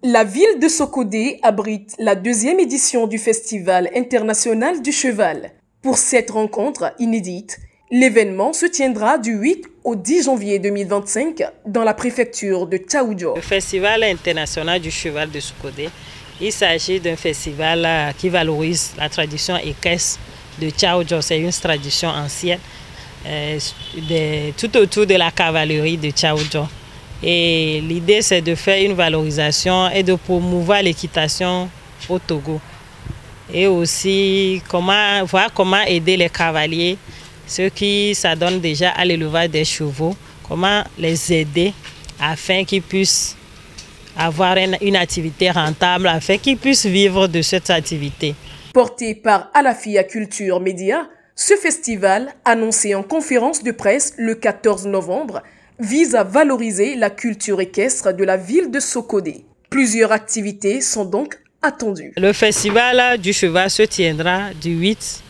La ville de Sokodé abrite la deuxième édition du Festival international du cheval. Pour cette rencontre inédite, l'événement se tiendra du 8 au 10 janvier 2025 dans la préfecture de Tchaoudjo. Le Festival international du cheval de Sokodé, il s'agit d'un festival qui valorise la tradition équestre de Tchaoudjo. C'est une tradition ancienne tout autour de la cavalerie de Tchaoudjo. Et l'idée, c'est de faire une valorisation et de promouvoir l'équitation au Togo. Et aussi voir comment aider les cavaliers, ceux qui s'adonnent déjà à l'élevage des chevaux, comment les aider afin qu'ils puissent avoir une activité rentable, afin qu'ils puissent vivre de cette activité. Porté par Alafia Culture Média, ce festival, annoncé en conférence de presse le 14 novembre, vise à valoriser la culture équestre de la ville de Sokodé. Plusieurs activités sont donc attendues. Le festival du cheval se tiendra du 8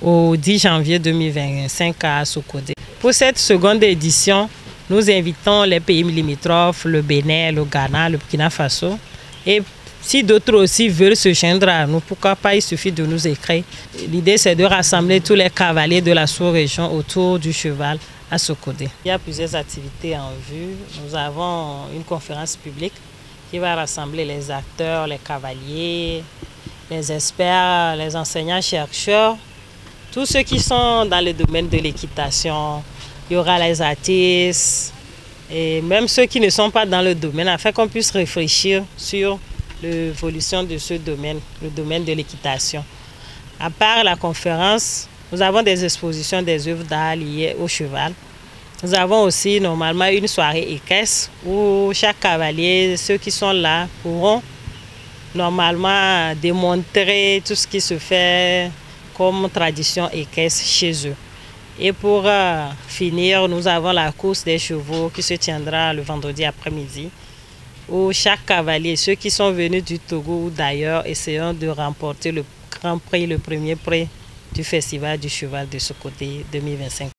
au 10 janvier 2025 à Sokodé. Pour cette seconde édition, nous invitons les pays limitrophes, le Bénin, le Ghana, le Burkina Faso. Et si d'autres aussi veulent se joindre à nous, pourquoi pas, il suffit de nous écrire. L'idée, c'est de rassembler tous les cavaliers de la sous-région autour du cheval à Sokodé. Il y a plusieurs activités en vue. Nous avons une conférence publique qui va rassembler les acteurs, les cavaliers, les experts, les enseignants-chercheurs, tous ceux qui sont dans le domaine de l'équitation. Il y aura les artistes et même ceux qui ne sont pas dans le domaine, afin qu'on puisse réfléchir sur l'évolution de ce domaine, le domaine de l'équitation. À part la conférence, nous avons des expositions des œuvres d'art liées au cheval. Nous avons aussi normalement une soirée équestre où chaque cavalier, ceux qui sont là, pourront normalement démontrer tout ce qui se fait comme tradition équestre chez eux. Et pour finir, nous avons la course des chevaux qui se tiendra le vendredi après-midi, où chaque cavalier, ceux qui sont venus du Togo ou d'ailleurs, essaieront de remporter le grand prix, le premier prix du Festival du cheval de Sokodé 2025.